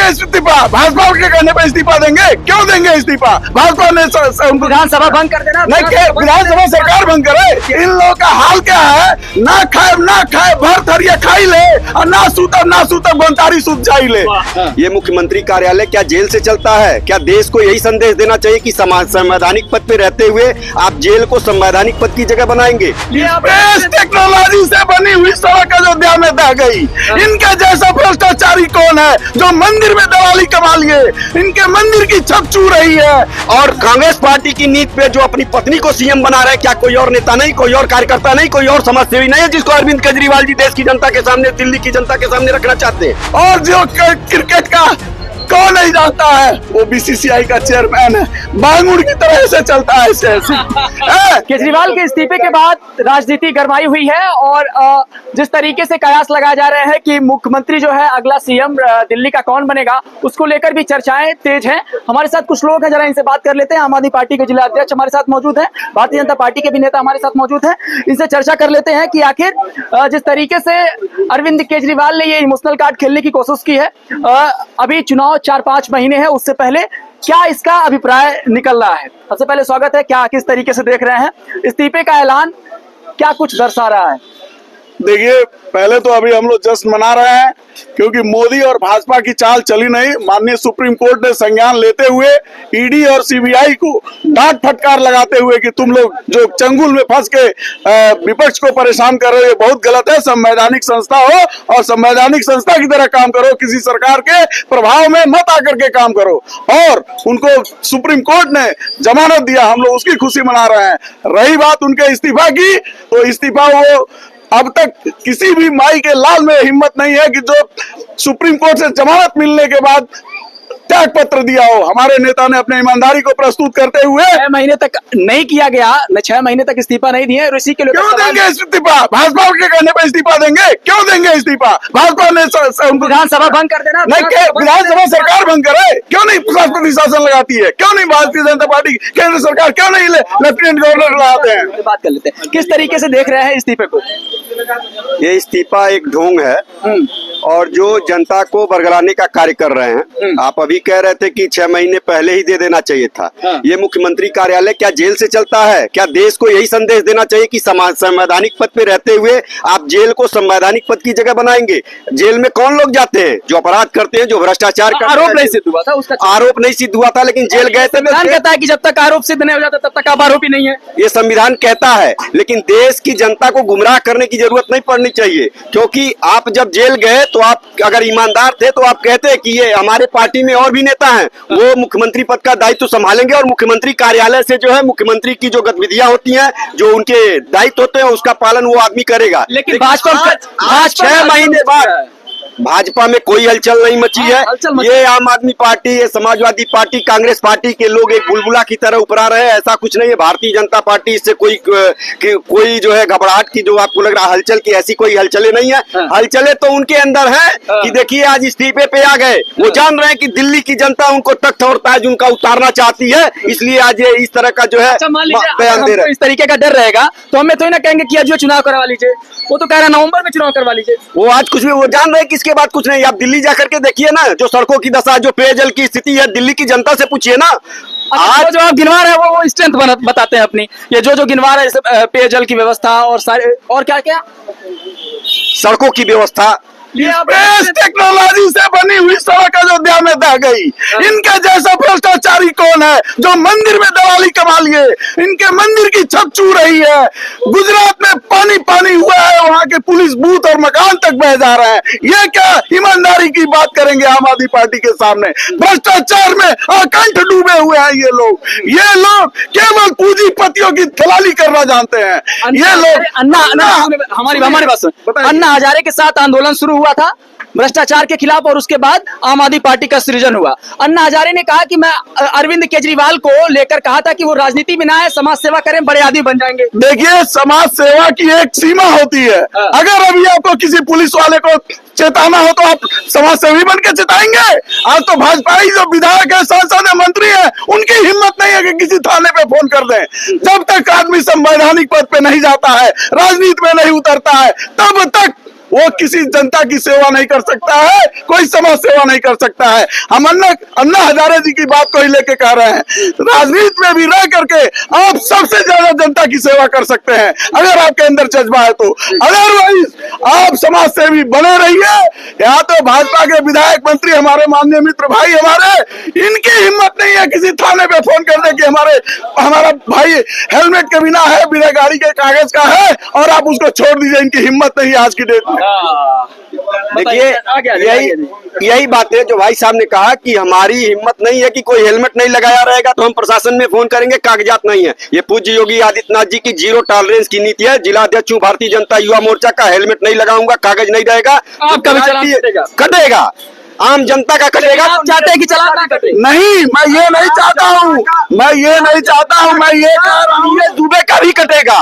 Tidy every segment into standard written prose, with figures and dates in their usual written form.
देंगे इस्तीफा? भाजपा के कहने पर इस्तीफा देंगे? क्यों देंगे इस्तीफा? भाजपा ने विधानसभा भंग कर देना। नहीं, विधानसभा सरकार भंग करे। इन लोगों का हाल क्या है? ना खाए भर थरिया खाई ले और ना सूतब गंतारी सूत जाई ले। ये मुख्यमंत्री कार्यालय क्या जेल से चलता है? क्या देश को यही संदेश देना चाहिए कि संवैधानिक पद पे रहते हुए आप जेल को संवैधानिक पद की जगह बनाएंगे? टेक्नोलॉजी से बनी हुई सड़क अयोध्या में बह गई। इनके जैसा भ्रष्टाचारी कौन है जो मंदिर में दलाली कमा लिए? इनके मंदिर की छत छू रही है। और कांग्रेस पार्टी की नीति पे जो अपनी पत्नी को सीएम बना रहे, क्या कोई और नेता नहीं, कोई और कार्यकर्ता नहीं, कोई और समाजसेवी नहीं है जिसको अरविंद केजरीवाल जी देश की जनता के सामने, दिल्ली की जनता के सामने रखना चाहते हैं? और जो क्रिकेट का कौन नहीं जानता है, वो बीसीसीआई का चेयरमैन है। बांगुड़ की तरह ऐसे चलता है केजरीवाल के इस्तीफे के बाद राजनीति गरमाई हुई है और जिस तरीके से कयास लगाए जा रहे हैं कि मुख्यमंत्री जो है अगला सीएम दिल्ली का कौन बनेगा, उसको लेकर भी चर्चाएं तेज हैं। हमारे साथ कुछ लोग हैं, जरा इनसे बात कर लेते हैं। आम आदमी पार्टी के जिला अध्यक्ष हमारे साथ मौजूद हैं, भारतीय जनता पार्टी के भी नेता हमारे साथ मौजूद हैं। इनसे चर्चा कर लेते हैं कि आखिर जिस तरीके से अरविंद केजरीवाल ने ये इमोशनल कार्ड खेलने की कोशिश की है, अभी चुनाव 4-5 महीने हैं, उससे पहले क्या इसका अभिप्राय निकल रहा है? सबसे पहले स्वागत है। क्या किस तरीके से देख रहे हैं इस्तीफे का ऐलान, क्या कुछ दर्शा रहा है? देखिए, पहले तो अभी हम लोग जश्न मना रहे हैं क्योंकि मोदी और भाजपा की चाल चली नहीं। माननीय सुप्रीम कोर्ट ने संज्ञान लेते हुए ईडी और सीबीआई को डांट फटकार लगाते हुए कि तुम लोग जो चंगुल में फंस के विपक्ष को परेशान कर रहे हो, ये बहुत गलत है। संवैधानिक संस्था हो और संवैधानिक संस्था की तरह काम करो, किसी सरकार के प्रभाव में मत आकर के काम करो। और उनको सुप्रीम कोर्ट ने जमानत दिया, हम लोग उसकी खुशी मना रहे हैं। रही बात उनके इस्तीफा की, तो इस्तीफा वो अब तक किसी भी माई के लाल में हिम्मत नहीं है कि जो सुप्रीम कोर्ट से जमानत मिलने के बाद त्याग पत्र दिया हो। हमारे नेता ने अपने ईमानदारी को प्रस्तुत करते हुए 6 महीने तक नहीं किया गया, 6 महीने तक इस्तीफा नहीं दिए। ऋषि के क्यों देंगे इस्तीफा? भाजपा के कहने पर इस्तीफा देंगे? क्यों देंगे इस्तीफा? भाजपा ने विधानसभा भंग कर देना। नहीं, विधानसभा सरकार भंग करे। क्यों नहीं राष्ट्रपति शासन लगाती है? क्यों नहीं भारतीय जनता पार्टी केंद्र सरकार क्यों नहीं लेफ्टिनेंट गवर्नर लगाते हैं? बात कर लेते हैं, किस तरीके से देख रहे हैं इस्तीफे को? ये इस्तीफा एक ढोंग है और जो जनता को बरगलाने का कार्य कर रहे हैं। आप अभी कह रहे थे कि 6 महीने पहले ही दे देना चाहिए था। ये मुख्यमंत्री कार्यालय क्या जेल से चलता है? क्या देश को यही संदेश देना चाहिए कि संवैधानिक पद पे रहते हुए आप जेल को संवैधानिक पद की जगह बनाएंगे? जेल में कौन लोग जाते हैं? जो अपराध करते हैं, जो भ्रष्टाचार करते हैं। आरोप नहीं सिद्ध हुआ था, उसका आरोप नहीं सिद्ध हुआ था, लेकिन जेल गए थे। संविधान कहता है कि जब तक आरोप सिद्ध नहीं हो जाता तब तक आप आरोपी नहीं है। ये संविधान कहता है, लेकिन देश की जनता को गुमराह करने की जरूरत नहीं पड़नी चाहिए। क्योंकि आप जब जेल गए तो आप अगर ईमानदार थे तो आप कहते हैं कि ये हमारे पार्टी में और भी नेता हैं, वो मुख्यमंत्री पद का दायित्व संभालेंगे और मुख्यमंत्री कार्यालय से जो है मुख्यमंत्री की जो गतिविधियां होती हैं, जो उनके दायित्व होते हैं, उसका पालन वो आदमी करेगा। लेकिन भाजपा 6 महीने बाद भाजपा में कोई हलचल नहीं मची है। ये आम आदमी पार्टी, ये समाजवादी पार्टी, कांग्रेस पार्टी के लोग एक बुलबुला की तरह उपरा रहे हैं। ऐसा कुछ नहीं है। भारतीय जनता पार्टी इससे कोई जो है घबराहट की, जो आपको लग रहा है हलचल की, ऐसी कोई हलचलें नहीं है। हलचलें तो उनके अंदर है कि देखिए आज इस्तीफे पे आ गए। वो जान रहे हैं कि दिल्ली की जनता उनको तख्त और ताज उनका उतारना चाहती है, इसलिए आज ये इस तरह का जो है बयान दे रहे हैं। इस तरीके का डर रहेगा तो हमें तो ना कहेंगे कि आज चुनाव करवा लीजिए। वो तो कह रहा है नवंबर में चुनाव करवा लीजिए। वो आज कुछ भी, वो जान रहे हैं कि इसके बाद कुछ नहीं। आप दिल्ली जाकर के देखिए ना, जो सड़कों की दशा, जो पेयजल की स्थिति है, दिल्ली की जनता से पूछिए ना। आज जो आप गिनवा रहे हैं वो स्ट्रेंथ बताते हैं अपनी। ये जो गिनवा रहे हैं पेयजल की व्यवस्था और सारे और क्या क्या सड़कों की व्यवस्था, टेक्नोलॉजी से बनी हुई सड़क अयोध्या में बह गई। इनके जैसा भ्रष्टाचारी कौन है जो मंदिर में दलाली कमा लिए? इनके मंदिर की छत छू रही है। गुजरात में पानी पानी हुआ है, वहां के पुलिस बूथ और मकान तक बह जा रहे हैं। ये क्या ईमानदारी की बात करेंगे आम आदमी पार्टी के सामने? भ्रष्टाचार में आकंठ डूबे हुए हैं ये लोग। ये लोग केवल पूंजीपतियों की दलाली करना जानते हैं। ये लोग हमारी बात सुन। अन्ना हजारे के साथ आंदोलन शुरू हुआ था भ्रष्टाचार के खिलाफ और उसके बाद आम आदमी पार्टी का सृजन हुआ। अन्ना हजारे ने कहा कि मैं अरविंद केजरीवाल को लेकर कहा था कि वो राजनीति में ना है, समाज सेवा करें, बड़े आदमी बन जाएंगे। देखिए, समाज सेवा की एक सीमा होती है। अगर अभी आपको किसी पुलिस वाले को चेताना हो तो आप समाज सेवी बन के चेताएंगे? आज तो भाजपा ही जो विधायक है, सांसद है, मंत्री है, उनकी हिम्मत नहीं है कि किसी थाने पे फोन कर दें। जब तक आदमी संवैधानिक पद पे नहीं जाता है, राजनीति में नहीं उतरता है, तब तक वो किसी जनता की सेवा नहीं कर सकता है, कोई समाज सेवा नहीं कर सकता है। हम अन्ना हजारे जी की बात को ही लेके कह रहे हैं, राजनीति में भी रह करके आप सबसे ज्यादा जनता की सेवा कर सकते हैं अगर आपके अंदर जज्बा है तो। अदरवाइज आप समाज सेवी बने रहिए। यहाँ तो भाजपा के विधायक मंत्री हमारे माननीय मित्र भाई हमारे, इनकी हिम्मत नहीं है किसी थाने पे फोन करने की हमारा भाई हेलमेट के बिना है, बिना गाड़ी के कागज का है और आप उसको छोड़ दीजिए। इनकी हिम्मत नहीं है आज की डेट में। देखिए यही बात है जो भाई साहब ने कहा कि हमारी हिम्मत नहीं है कि कोई हेलमेट नहीं लगाया रहेगा तो हम प्रशासन में फोन करेंगे, कागजात नहीं है। ये पूज्य योगी आदित्यनाथ जी की जीरो टॉलरेंस की नीति है। जिला अध्यक्ष हूँ भारतीय जनता युवा मोर्चा का, हेलमेट नहीं लगाऊंगा, कागज नहीं रहेगा, आपका भी चालान कटेगा, आम जनता का कटेगा। आप चाहते हैं कि चालान ना कटे? नहीं, मैं ये नहीं चाहता हूँ, मैं ये कह रहा हूँ ये दुबे का भी कटेगा।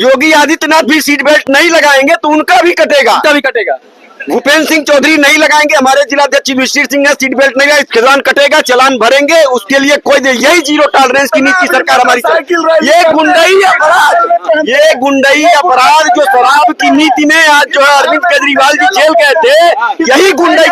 योगी आदित्यनाथ भी सीट बेल्ट नहीं लगाएंगे तो उनका भी कटेगा। भूपेंद्र सिंह चौधरी नहीं लगाएंगे, हमारे जिलाध्यक्ष युधिष्ठिर सिंह ने सीट बेल्ट नहीं लगाया, इसके दौरान कटेगा, चालान भरेंगे। उसके लिए कोई यही जीरो टॉलरेंस की नीति सरकार हमारी। ये गुंडई अपराध जो शराब की नीति में आज जो है अरविंद केजरीवाल जी जेल गए थे, यही गुंडई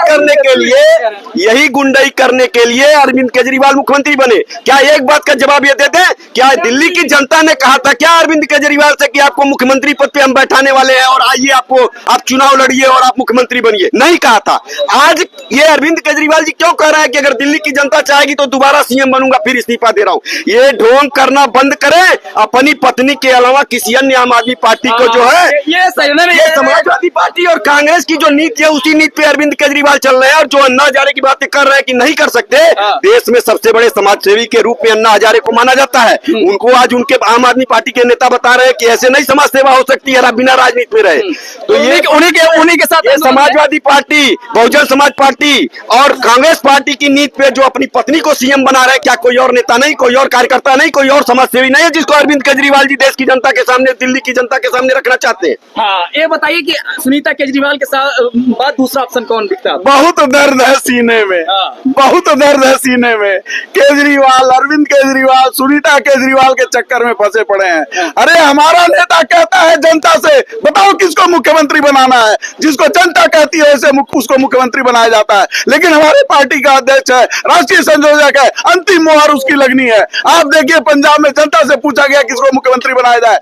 करने के लिए अरविंद केजरीवाल मुख्यमंत्री बने। क्या एक बात का जवाब ये देते हैं, क्या दिल्ली की जनता ने कहा था क्या अरविंद केजरीवाल से कि आपको मुख्यमंत्री पद पे हम बैठाने वाले हैं और आइए आप चुनाव लड़िए और आप मुख्यमंत्री बनिए? नहीं कहा था। आज ये अरविंद केजरीवाल जी क्यों कह रहे हैं कि अगर दिल्ली की जनता चाहेगी तो दोबारा सीएम बनूंगा, फिर इस्तीफा दे रहा हूं? ये ढोंग करना बंद करें। अपनी पत्नी के अलावा किसी अन्य आम आदमी पार्टी को जो है ये समाजवादी पार्टी और कांग्रेस की जो नीति है उसी नीति पे अरविंद केजरीवाल चल रहे हैं। और जो अन्ना हजारे की बातें कर रहे हैं कि नहीं कर सकते, देश में सबसे बड़े समाज सेवी के रूप में अन्ना हजारे को माना जाता है। उनको आज उनके आम आदमी पार्टी के नेता बता रहे हैं कि ऐसे नहीं समाज सेवा हो सकती है, आप बिना राजनीति में रहे। तो ये उन्हीं के साथ समाजवादी पार्टी, बहुजन समाज पार्टी और कांग्रेस पार्टी की नीति पे जो अपनी पत्नी को सीएम बना रहे हैं, क्या कोई और नेता नहीं, कोई और कार्यकर्ता नहीं, कोई और समाज सेवी नहीं है जिसको अरविंद केजरीवाल जी देश की जनता के सामने, दिल्ली की जनता के सामने रखना चाहते हैं? हाँ, ये बताइए कि सुनीता केजरीवाल के साथ बाद दूसरा ऑप्शन कौन दिखता है? बहुत दर्द है सीने में, बहुत दर्द है सीने में। केजरीवाल, अरविंद केजरीवाल, सुनीता केजरीवाल के चक्कर में फंसे पड़े हैं। अरे हमारा नेता कहता है जनता से बताओ किसको मुख्यमंत्री बनाना है, जिसको जनता कहती है उसे उसको मुख्यमंत्री बनाया जाता है। लेकिन हमारे पार्टी का अध्यक्ष है, राष्ट्रीय संयोजक है, अंतिम मोहर उसकी लगनी है। आप देखिए पंजाब में जनता से पूछा गया किसको मुख्यमंत्री बनाया जाए,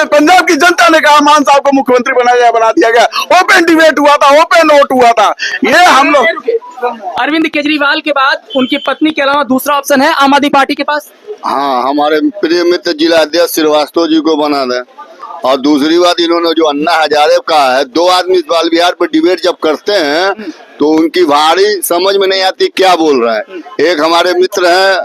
पंजाब की जनता ने कहा मान साहब को मुख्यमंत्री बनाया जाए, बना दिया गया। ओपन डिबेट हुआ था, ओपन वोट हुआ था। ये हम लोग अरविंद केजरीवाल के बाद उनकी पत्नी के अलावा दूसरा ऑप्शन है आम आदमी पार्टी के पास। हाँ, हमारे प्रिय मित्र जिला अध्यक्ष श्रीवास्तव जी को बना दें। और दूसरी बात, इन्होंने जो अन्ना हजारे का है, दो आदमी इस बाल बिहार पर डिबेट जब करते हैं तो उनकी भारी समझ में नहीं आती क्या बोल रहा है। एक हमारे मित्र हैं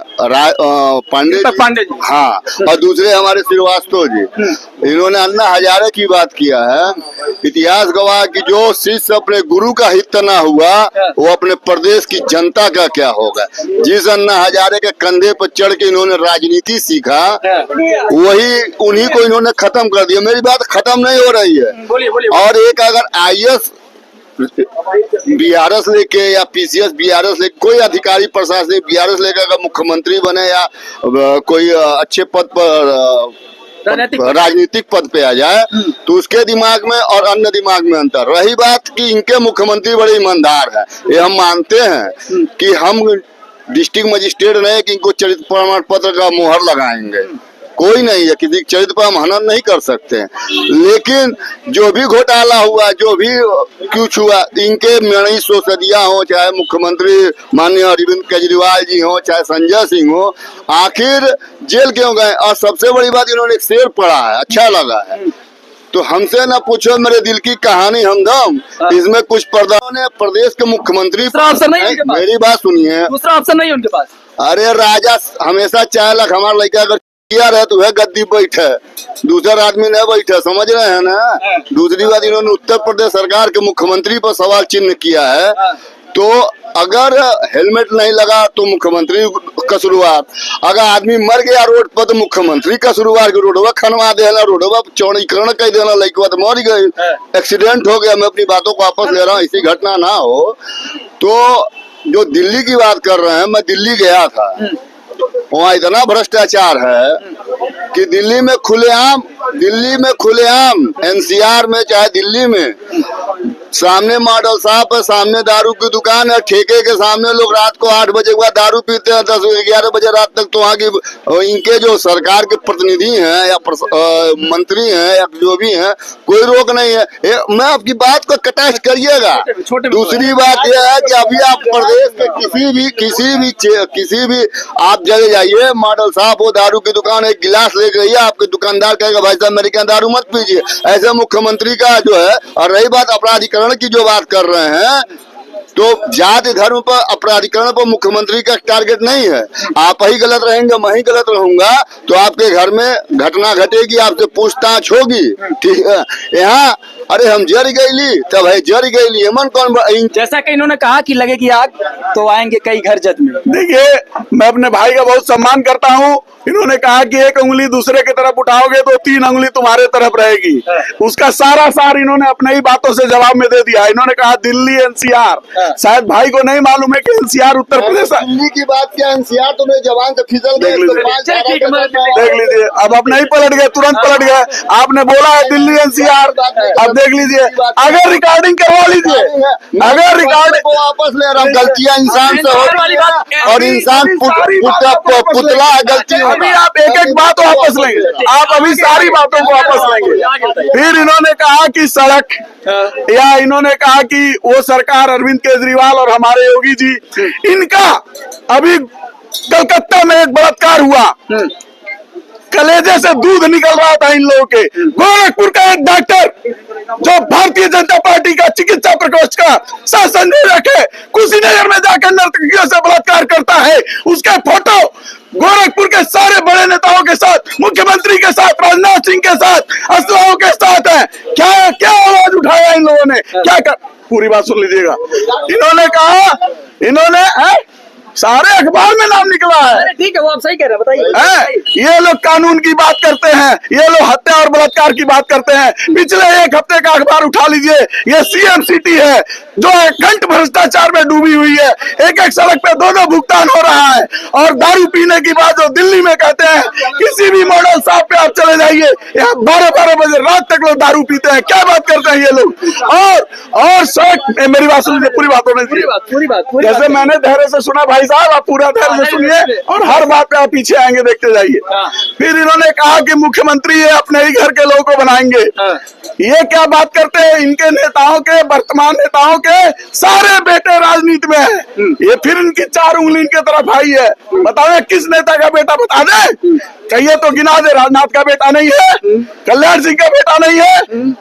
पांडे जी, हाँ, और दूसरे हमारे श्रीवास्तव जी। इन्होंने अन्ना हजारे की बात किया है। इतिहास गवाह कि जो शिष्य अपने गुरु का हित ना हुआ वो अपने प्रदेश की जनता का क्या होगा। जिस अन्ना हजारे के कंधे पर चढ़ के इन्होंने राजनीति सीखा, वही उन्हीं को इन्होंने खत्म कर दिया। मेरी बात खत्म नहीं हो रही है। और एक अगर आईएएस बीआरएस लेके या पीसीएस बीआरएस लेके कोई अधिकारी प्रशासनिक बीआरएस लेकर अगर मुख्यमंत्री बने या कोई अच्छे पद पर राजनीतिक पद पे आ जाए तो उसके दिमाग में और अन्य दिमाग में अंतर। रही बात कि इनके मुख्यमंत्री बड़े ईमानदार है, ये हम मानते हैं कि हम डिस्ट्रिक्ट मजिस्ट्रेट नहीं कि इनको चरित्र प्रमाण पत्र का मोहर लगाएंगे, कोई नहीं है, किसी चरित्र पर हम हनन नहीं कर सकते हैं। लेकिन जो भी घोटाला हुआ, जो भी कुछ हुआ, इनके मणि सोसदिया हो, चाहे मुख्यमंत्री माननीय अरविंद केजरीवाल जी हो, चाहे संजय सिंह हो, आखिर जेल क्यों गए? और सबसे बड़ी बात, इन्होंने एक शेर पढ़ा है, अच्छा लगा है। तो हमसे ना पूछो मेरे दिल की कहानी हमदम, इसमें कुछ प्रदेश के मुख्यमंत्री। मेरी बात सुनिए, दूसरा ऑप्शन नहीं उनके पास। अरे राजा हमेशा चाहेला हमारा लड़का अगर किया रहे तो वह गद्दी बैठे, दूसरा आदमी नहीं बैठे, समझ रहे हैं ना। दूसरी बात, इन्होंने उत्तर प्रदेश सरकार के मुख्यमंत्री पर सवाल चिन्ह किया है। तो अगर हेलमेट नहीं लगा तो मुख्यमंत्री कसूरवार, अगर आदमी मर गया रोड पर तो मुख्यमंत्री कसूरवार, रोडवा खनवा देना, रोडवा चौड़ीकरण कर देना, लड़का तो मर गई, एक्सीडेंट हो गया। मैं अपनी बातों को वापस ले रहा हूँ, ऐसी घटना ना हो। तो जो दिल्ली की बात कर रहे हैं, मैं दिल्ली गया था, वहाँ इतना भ्रष्टाचार है कि दिल्ली में खुलेआम एनसीआर में चाहे दिल्ली में सामने मॉडल शॉप है, सामने दारू की दुकान है, ठेके के सामने लोग रात को 8 बजे के बाद दारू पीते हैं, 10-11 बजे रात तक। तो वहाँ की इनके जो सरकार के प्रतिनिधि हैं या मंत्री हैं या जो भी हैं, कोई रोक नहीं है। मैं आपकी बात को कटाक्ष करिएगा। दूसरी बात यह है कि अभी आप प्रदेश के किसी भी आप जगह जाइए, मॉडल शॉप हो, दारू की दुकान, एक गिलास लेके जाइए, आपके दुकानदार कहेगा भाई साहब मेरे यहाँ दारू मत पीजिए। ऐसे मुख्यमंत्री का जो है। और रही बात अपराधीकरण की जो बात कर रहे हैं, तो जाति धर्म पर अपराधीकरण पर मुख्यमंत्री का टारगेट नहीं है। आप ही गलत रहेंगे, मैं ही गलत रहूंगा, तो आपके घर में घटना घटेगी, आपसे पूछताछ होगी। ठीक है, यहाँ अरे हम जर गईली तब है जर गईली मन कौन। जैसा कि इन्होंने कहा कि लगेगी आग तो आएंगे कई घर जद में। देखिए, मैं अपने भाई का बहुत सम्मान करता हूँ। इन्होंने कहा कि एक उंगली दूसरे की तरफ उठाओगे तो 3 उंगली तुम्हारे तरफ रहेगी। उसका सारा सार इन्होंने अपने ही बातों से जवाब में दे दिया। इन्होंने कहा दिल्ली एनसीआर। शायद भाई को नहीं मालूम है कि एनसीआर उत्तर प्रदेश। दिल्ली की बात क्या, एनसीआर तो मेरे जवान से फिसल गए। देख लीजिए, अब नहीं पलट गए, तुरंत पलट गए। आपने बोला है दिल्ली एनसीआर, अब देख लीजिए। अगर रिकॉर्डिंग करवा लीजिए, अगर रिकॉर्डिंग को वापस ले रहा हूँ। गलतियां इंसान से होती है और इंसान पुतला है गलती। अभी आप एक बात वापस लेंगे, आप अभी सारी बातों को वापस लेंगे। फिर इन्होंने कहा कि सड़क, या इन्होंने कहा कि वो सरकार अरविंद केजरीवाल और हमारे योगी जी, इनका अभी कलकत्ता में एक बलात्कार हुआ, कलेजे से दूध निकल रहा था इन लोगों के। गोरखपुर का एक डॉक्टर जो भारतीय जनता पार्टी का चिकित्सा प्रकोष्ठ का शासन नहीं रखे, कुशीनगर में जाकर नर्तकियों से बलात्कार करता है, उसके फोटो गोरखपुर के सारे बड़े नेताओं के साथ, मुख्यमंत्री के साथ, राजनाथ सिंह के साथ, असलाओं के साथ है। क्या क्या आवाज उठाया इन लोगों ने, क्या कर, पूरी बात सुन लीजिएगा। इन्होंने कहा, इन्होंने सारे अखबार में नाम निकला है। ठीक है, वो आप सही कह रहे हैं, बताइए। ये लोग कानून की बात करते हैं, ये लोग हत्या और बलात्कार की बात करते हैं। पिछले एक हफ्ते का अखबार उठा लीजिए, ये सीएम सिटी है जो घंट भ्रष्टाचार में डूबी हुई है। एक सड़क पे 2 भुगतान हो रहा है। और दारू पीने की बात जो दिल्ली में कहते हैं, किसी भी मॉडल शॉप पे आप चले जाइए, यहाँ 12-12 बजे रात तक लोग दारू पीते हैं। क्या बात करते हैं ये लोग। और सड़क, मेरी बात सुन लीजिए, पूरी बात होने दीजिए। जैसे मैंने धैर्य से सुना भाई साहब, आप पूरा धैर्य से सुनिए और हर बात पे आप पीछे आएंगे, देखते जाइए। फिर इन्होंने कहा कि मुख्यमंत्री ये अपने ही घर के लोगों को बनाएंगे। ये क्या बात करते हैं, इनके नेताओं के, वर्तमान नेताओं के सारे बेटे राजनीति में है। ये फिर इनकी 4 उंगली इनके तरफ आई है। बताओ किस नेता का बेटा, बता दे, कहिए तो गिना दे। राजनाथ का बेटा नहीं है, कल्याण सिंह का बेटा नहीं है,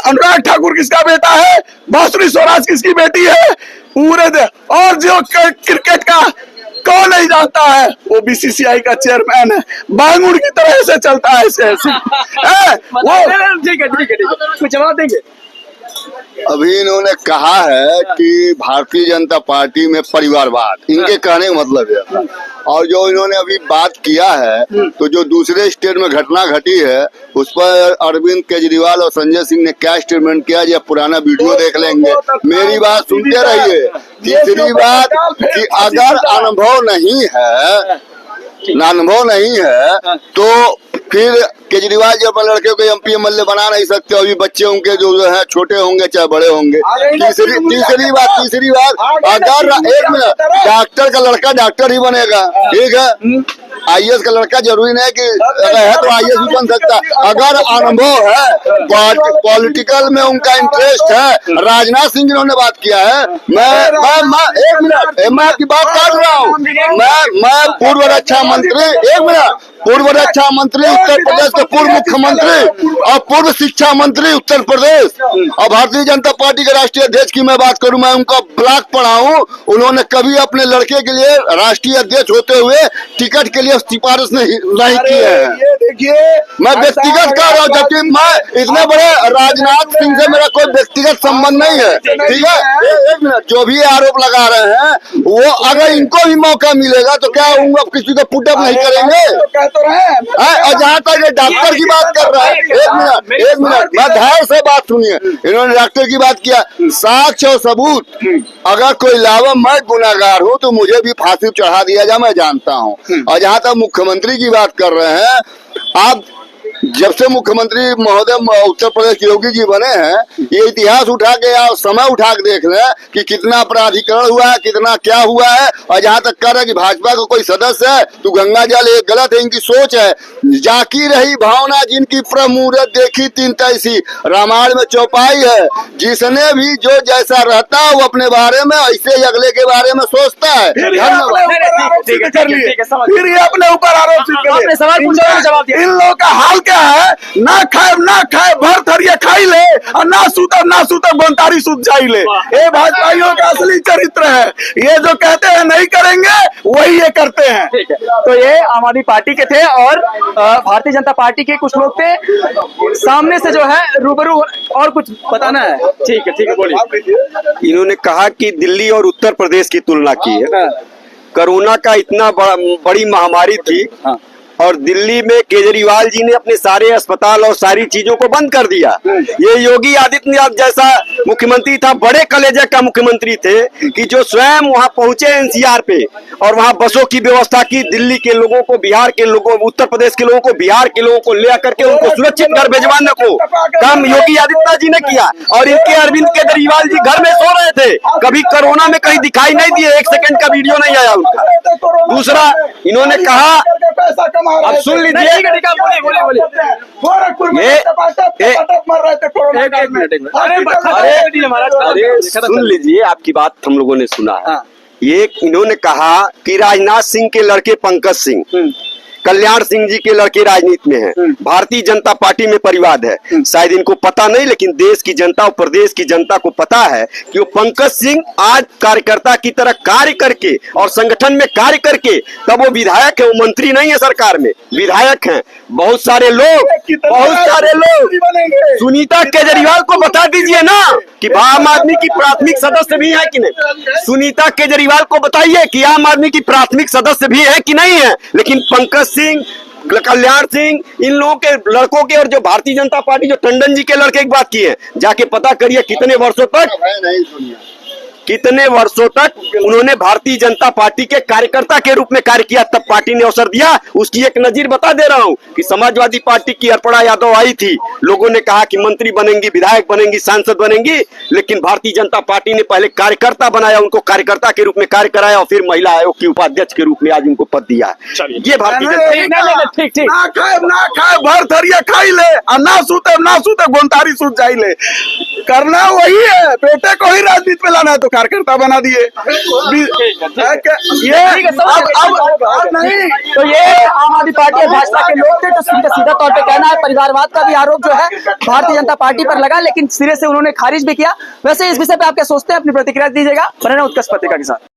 अनुराग ठाकुर किसका बेटा है, बांसुरी स्वराज किसकी बेटी है, पूरे दे। और जो क्रिकेट का कौन नहीं जानता है, वो बीसीसीआई का चेयरमैन है, बांगुड़ की तरह ऐसे चलता है ऐसे वो। ठीक है, कुछ जवाब देंगे। अभी इन्होंने कहा है कि भारतीय जनता पार्टी में परिवारवाद, इनके कहने का मतलब है। और जो इन्होंने अभी बात किया है, तो जो दूसरे स्टेट में घटना घटी है, उस पर अरविंद केजरीवाल और संजय सिंह ने क्या स्टेटमेंट किया, या पुराना वीडियो देख लेंगे। मेरी बात सुनते रहिए। तीसरी बात कि अगर अनुभव नहीं है तो फिर केजरीवाल जब लड़के को एमपी एमएलए बना नहीं सकते। अभी बच्चे उनके जो है छोटे होंगे चाहे बड़े होंगे। तीसरी बात अगर एक मिनट, डॉक्टर का लड़का डॉक्टर ही बनेगा, ठीक है। आईएएस का लड़का जरूरी नहीं कि अगर है तो आईएएस भी बन सकता। अगर अनुभव है, पॉलिटिकल में उनका इंटरेस्ट है। राजनाथ सिंह जिन्होंने बात किया है, मैं एक मिनट, मैं आपकी बात काट रहा हूँ। मैं पूर्व रक्षा मंत्री, एक मिनट, पूर्व रक्षा मंत्री उत्तर प्रदेश के पूर्व मुख्यमंत्री और पूर्व शिक्षा मंत्री उत्तर प्रदेश और भारतीय जनता पार्टी के राष्ट्रीय अध्यक्ष की मैं बात करूं, मैं उनका ब्लॉक पढ़ा हूं। उन्होंने कभी अपने लड़के के लिए राष्ट्रीय अध्यक्ष होते हुए टिकट के लिए सिफारिश नहीं की है। देखिए, मैं व्यक्तिगत कह रहा हूँ, जबकि मैं इतने बड़े राजनाथ सिंह से मेरा कोई व्यक्तिगत संबंध नहीं है, ठीक है। एक मिनट, जो भी आरोप लगा रहे हैं वो अगर इनको भी मौका मिलेगा तो क्या होगा, किसी को पुटअप नहीं करेंगे। तो और जहाँ तक डॉक्टर की बात कर रहा है, एक मिनट, मैं ध्यान से बात सुनिए। इन्होंने डॉक्टर की बात किया, साक्ष्य और सबूत अगर कोई लावा, मैं गुनाहगार हूँ तो मुझे भी फांसी चढ़ा दिया जाए, मैं जानता हूँ। और जहाँ तक मुख्यमंत्री की बात कर रहे हैं, आप जब से मुख्यमंत्री महोदय उत्तर प्रदेश के योगी जी बने हैं, ये इतिहास उठा के या समय उठा के देख लें कि कितना अपराधीकरण हुआ है, कितना क्या हुआ है। और जहाँ तक कर रहे कि भाजपा का कोई सदस्य है तो गंगा जल, ये गलत है, इनकी सोच है। जाकी रही भावना जिनकी प्रमुहूर्त देखी तीन तैसी, रामायण में चौपाई है। जिसने भी जो जैसा रहता है वो अपने बारे में ऐसे ही अगले के बारे में सोचता है। फिर ये अपने ऊपर आरोप सिद्ध कर लिए, फिर ये अपने ऊपर आरोप सिद्ध कर लिए। सवाल पूछा और जवाब दिया। इन लोगों का हाल क्या है? ना खाए भर थरिया खाई ले, और ना सूतब बंतारी सूत जाई ले। ये भाजपाइयों का असली चरित्र है। ये जो कहते हैं नहीं करेंगे वही ये करते हैं। ठीक है, तो ये आम आदमी पार्टी के थे और भारतीय जनता पार्टी के कुछ लोग थे। सामने से जो है रूबरू और कुछ बताना है। ठीक है बोलिए। इन्होंने कहा कि दिल्ली और उत्तर प्रदेश की तुलना की है। कोरोना का इतना बड़ी महामारी थी और दिल्ली में केजरीवाल जी ने अपने सारे अस्पताल और सारी चीजों को बंद कर दिया। ये योगी आदित्यनाथ जैसा मुख्यमंत्री था, बड़े कलेजे का मुख्यमंत्री थे कि जो स्वयं वहां पहुंचे एनसीआर पे और वहां बसों की व्यवस्था की, दिल्ली के लोगों को, बिहार के लोगों, उत्तर प्रदेश के लोगों को, बिहार के लोगों को ले करके उनको सुरक्षित घर भिजवाने को काम योगी आदित्यनाथ जी ने किया। और इनके अरविंद केजरीवाल जी घर में सो रहे थे, कभी कोरोना में कहीं दिखाई नहीं दिए, 1 सेकंड का वीडियो नहीं आया उनका। दूसरा इन्होंने कहा, अब सुन लीजिए, सुन लीजिए, आपकी बात हम लोगों ने सुना है। ये इन्होंने कहा कि राजनाथ सिंह के लड़के पंकज सिंह, कल्याण सिंह जी के लड़के राजनीति में हैं, भारतीय जनता पार्टी में परिवाद है। शायद इनको पता नहीं, लेकिन देश की जनता और प्रदेश की जनता को पता है कि वो पंकज सिंह आज कार्यकर्ता की तरह कार्य करके और संगठन में कार्य करके, तब वो विधायक है, वो मंत्री नहीं है सरकार में, विधायक हैं। बहुत सारे लोग सुनीता केजरीवाल को बता दीजिए ना कि आम आदमी की प्राथमिक सदस्य भी है कि नहीं। सुनीता केजरीवाल को बताइए कि आम आदमी की प्राथमिक सदस्य भी है कि नहीं है। लेकिन पंकज सिंह, कल्याण सिंह, इन लोगों के लड़कों के, और जो भारतीय जनता पार्टी जो टंडन जी के लड़के की बात की है, जाके पता करिए कितने वर्षों तक उन्होंने भारतीय जनता पार्टी के कार्यकर्ता के रूप में कार्य किया, तब पार्टी ने अवसर दिया। उसकी एक नजीर बता दे रहा हूं कि समाजवादी पार्टी की अर्पणा यादव आई थी, लोगों ने कहा कि मंत्री बनेंगी, विधायक बनेंगी, सांसद बनेंगी, लेकिन भारतीय जनता पार्टी ने पहले कार्यकर्ता बनाया, उनको कार्यकर्ता के रूप में कार्य कराया और फिर महिला आयोग की उपाध्यक्ष के रूप में आज उनको पद दिया। ये भारतीय जनता ना खाए भर थरिया खाई ले, और ना सूते गोंतारी सूत जाई ले। करना वही है, बेटे को ही राजनीति में लाना है तो कार्यकर्ता बना दिए। नहीं, तो ये आम आदमी पार्टी और भाजपा के लोग थे, तो सीधा तौर पे कहना है परिवारवाद का भी आरोप जो है भारतीय जनता पार्टी पर लगा, लेकिन सिरे से उन्होंने खारिज भी किया। वैसे इस विषय पे आप क्या सोचते हैं, अपनी प्रतिक्रिया दीजिएगा। उत्कर्ष पत्रिका के साथ।